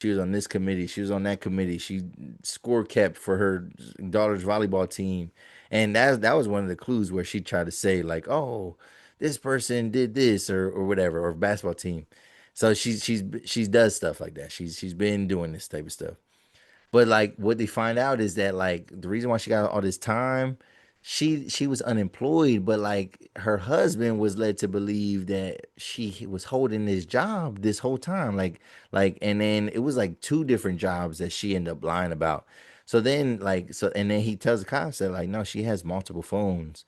She was on this committee. She was on that committee. She score kept for her daughter's volleyball team, and that was one of the clues where she tried to say like, "Oh, this person did this or whatever," or basketball team. So she's does stuff like that. She's been doing this type of stuff. But like what they find out is that like the reason why she got all this time, she was unemployed, but like her husband was led to believe that she was holding this job this whole time. Like and then it was like two different jobs that she ended up lying about. So then and then he tells the cops that like no, she has multiple phones.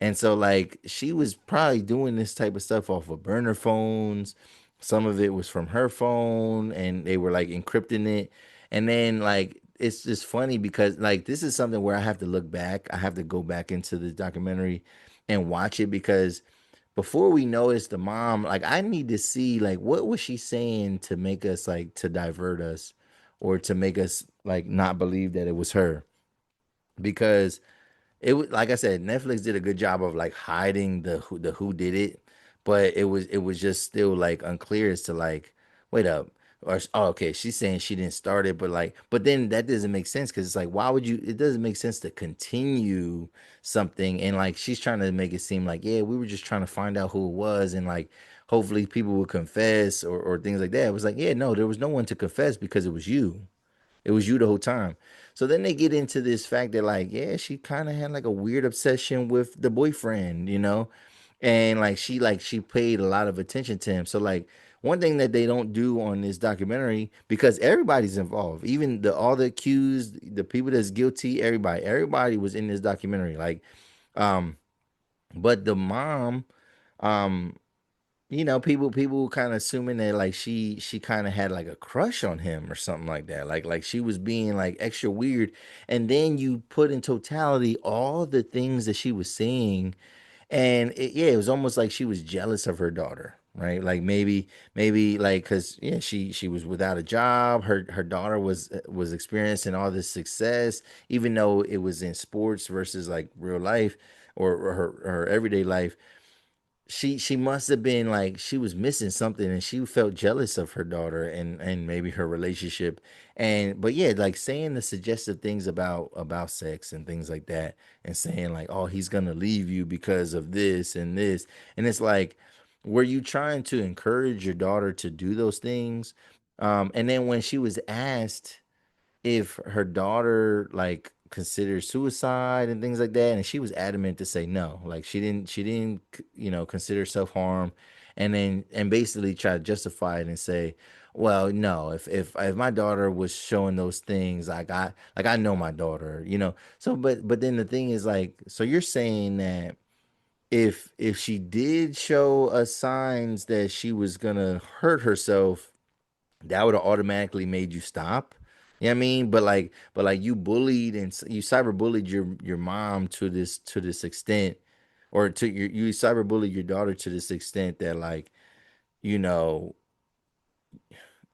And so like she was probably doing this type of stuff off of burner phones. Some of it was from her phone and they were like encrypting it. And then like it's just funny because like this is something where I have to look back. I have to go back into the documentary and watch it because before we know it's the mom, like I need to see like what was she saying to make us like to divert us or to make us like not believe that it was her. Because it was like I said, Netflix did a good job of like hiding the who did it, but it was just still like unclear as to like wait up or oh, okay, she's saying she didn't start it, but like but then that doesn't make sense because it's like why would you? It doesn't make sense to continue something and like she's trying to make it seem like yeah we were just trying to find out who it was and like hopefully people would confess or things like that. It was like yeah no there was no one to confess because it was you. It was you the whole time. So then they get into this fact that like, yeah, she kind of had like a weird obsession with the boyfriend, you know? And like she paid a lot of attention to him. So like one thing that they don't do on this documentary because everybody's involved, even the all the accused, the people that's guilty, everybody was in this documentary. Like um but the mom um people kind of assuming that like she kind of had like a crush on him or something like that. Like she was being like extra weird. And then you put in totality all the things that she was saying, and yeah, it was almost like she was jealous of her daughter, right? Like maybe like because yeah, she was without a job. Her daughter was experiencing all this success, even though it was in sports versus like real life or her everyday life. She must have been like she was missing something and she felt jealous of her daughter and maybe her relationship. And but yeah, like saying the suggestive things about sex and things like that, and saying like oh he's gonna leave you because of this and this. And it's like were you trying to encourage your daughter to do those things? And then when she was asked if her daughter like considered suicide and things like that, and she was adamant to say no, like she didn't consider self-harm. And then and basically try to justify it and say well no, if my daughter was showing those things like I know my daughter, so but then the thing is like so you're saying that if she did show us signs that she was gonna hurt herself, that would have automatically made you stop. You know what I mean? But like you bullied and you cyberbullied your mom to this extent, or to you cyberbullied your daughter to this extent that like you know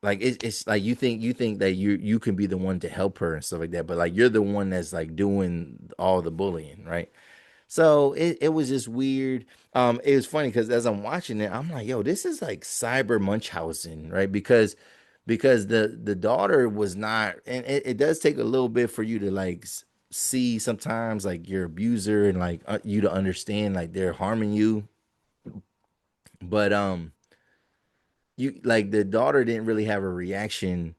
like it's like you think that you can be the one to help her and stuff like that, but like you're the one that's like doing all the bullying, right? So it was just weird. It was funny because as I'm watching it, I'm like, yo, this is like cyber Munchausen, right? Because the daughter was not, and it does take a little bit for you to like see sometimes like your abuser and like you to understand like they're harming you. But you like the daughter didn't really have a reaction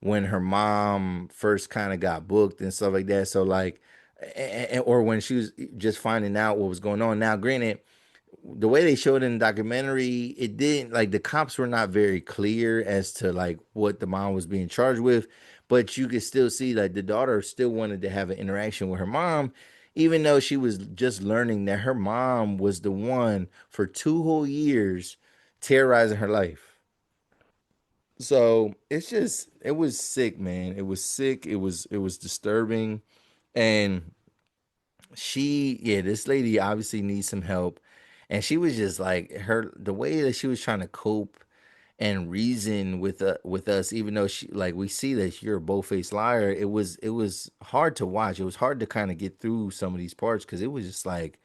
when her mom first kind of got booked and stuff like that. So like, or when she was just finding out what was going on. Now, granted, the way they showed it in the documentary, it didn't like the cops were not very clear as to like what the mom was being charged with, but you could still see like the daughter still wanted to have an interaction with her mom, even though she was just learning that her mom was the one for 2 whole years terrorizing her life. So it's just it was sick, man. It was sick. It was disturbing. And yeah, this lady obviously needs some help. And she was just like the way that she was trying to cope and reason with us, even though she like we see that you're a bold-faced liar. It was hard to watch. It was hard to kind of get through some of these parts because it was just like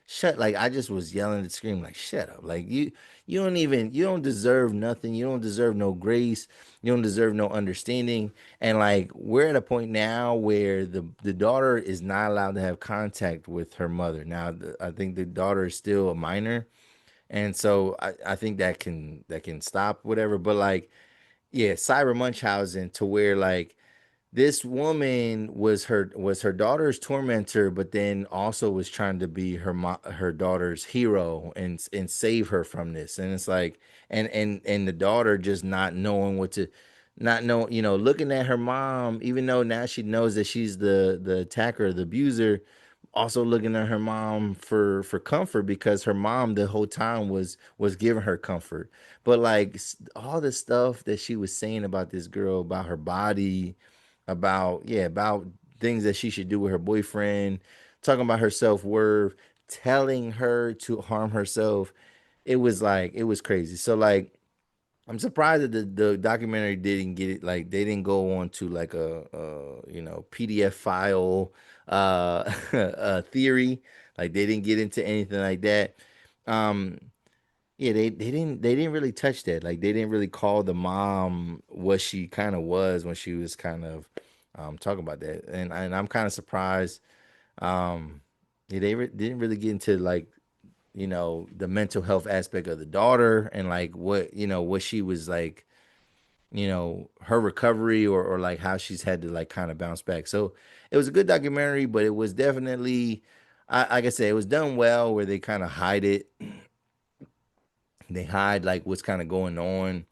shut, like I just was yelling and screaming like shut up. Like you don't even, you don't deserve nothing. You don't deserve no grace. You don't deserve no understanding. And like we're at a point now where the daughter is not allowed to have contact with her mother. Now I think the daughter is still a minor, and so I think that can stop whatever. But like yeah, cyber Munchausen to where like this woman was her daughter's tormentor, but then also was trying to be her daughter's hero and save her from this. And it's like and the daughter just not knowing what to not know, you know, looking at her mom, even though now she knows that she's the attacker, the abuser, also looking at her mom for comfort because her mom the whole time was giving her comfort. But like all the stuff that she was saying about this girl, about her body, about yeah, about things that she should do with her boyfriend, talking about her self-worth, telling her to harm herself. It was like it was crazy. So like I'm surprised that the documentary didn't get it, like they didn't go on to like a you know PDF file theory. Like they didn't get into anything like that. Um yeah, they didn't really touch that. Like they didn't really call the mom what she kind of was when she was kind of talking about that. And I'm kind of surprised. Um yeah, didn't really get into like, you know, the mental health aspect of the daughter and like what, you know, what she was like, you know, her recovery or like how she's had to like kind of bounce back. So it was a good documentary, but it was definitely like I said, it was done well where they kind of hide it, they hide like what's kind of going on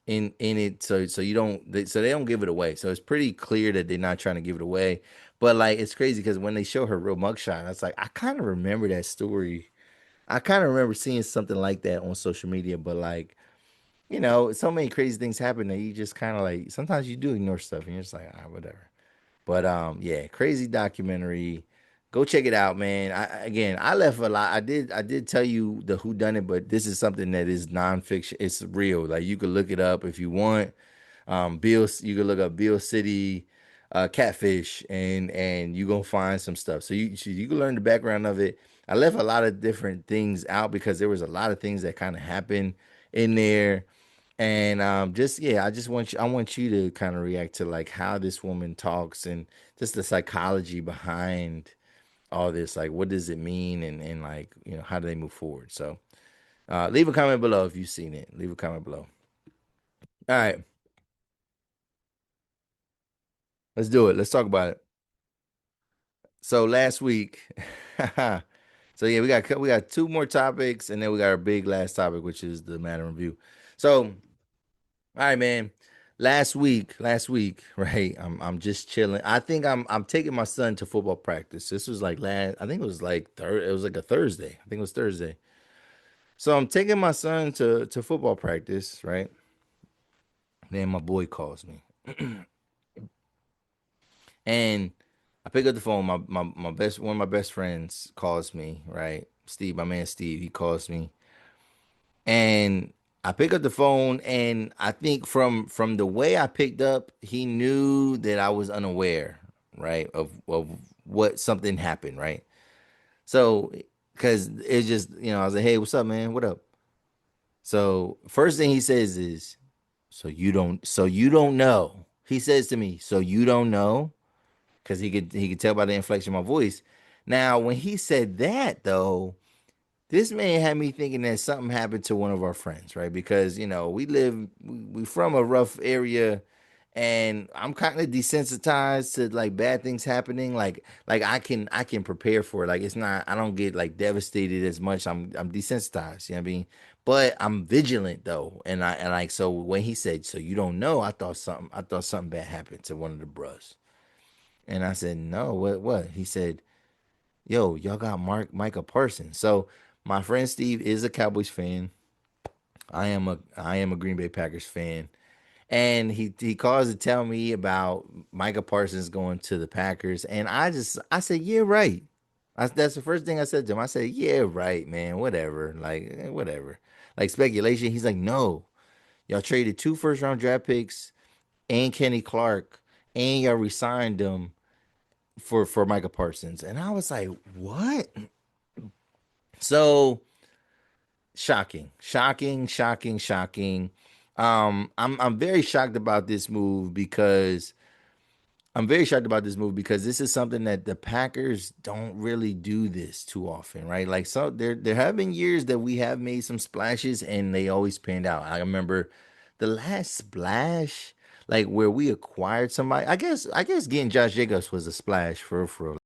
in it, so you don't so they don't give it away, so it's pretty clear that they're not trying to give it away. But like it's crazy because when they show her real mugshot, I was like, I kind of remember that story. I kind of remember seeing something like that on social media. But like, you know, so many crazy things happen that you just kind of like sometimes you do ignore stuff and you're just like, ah, whatever. But yeah, crazy documentary. Go check it out, man. Again, I left a lot. I did tell you the who done it, but this is something that is nonfiction. It's real. Like you could look it up if you want. Bill, you could look up Bill City, Catfish, and you gonna find some stuff. So you can learn the background of it. I left a lot of different things out because there was a lot of things that kind of happened in there. And just yeah, I want you to kind of react to like how this woman talks and just the psychology behind all this. Like, what does it mean, and like, you know, how do they move forward? So, leave a comment below if you've seen it. Leave a comment below. All right, let's do it. Let's talk about it. So last week, so yeah, we got two more topics, and then we got our big last topic, which is the matter review. So all right, man. Last week, right? I'm just chilling. I think I'm taking my son to football practice. This was like last. I think it was like it was like a Thursday. I think it was Thursday. So I'm taking my son to football practice, right? Then my boy calls me, and I pick up the phone. My best one of my best friends calls me, right? Steve, my man Steve, he calls me, and I pick up the phone, and I think from the way I picked up, he knew that I was unaware, right, of what something happened, right? So, because it's just, you know, I was like, "Hey, what's up, man? What up?" So first thing he says is, so you don't know." He says to me, "So you don't know," because he could tell by the inflection of my voice. Now, when he said that, though, this man had me thinking that something happened to one of our friends, right? Because you know we from a rough area, and I'm kind of desensitized to like bad things happening. Like I can prepare for it. Like it's not, I don't get like devastated as much. I'm desensitized. You know what I mean? But I'm vigilant though, and like so when he said, "So you don't know," I thought something bad happened to one of the bros, and I said, "No, what?" He said, "Yo, y'all got Micah Parsons." So my friend Steve is a Cowboys fan. I am a Green Bay Packers fan. And he calls to tell me about Micah Parsons going to the Packers. And I said, "Yeah, right." That's the first thing I said to him. I said, "Yeah, right, man. Whatever. Like, whatever." Like speculation. He's like, "No. Y'all traded two first round draft picks and Kenny Clark, and y'all resigned them for Micah Parsons." And I was like, "What?" So shocking, shocking, shocking, shocking. I'm very shocked about this move because this is something that the Packers don't really do this too often, right? Like, so there have been years that we have made some splashes and they always panned out. I remember the last splash, like where we acquired somebody. I guess getting Josh Jacobs was a splash for real.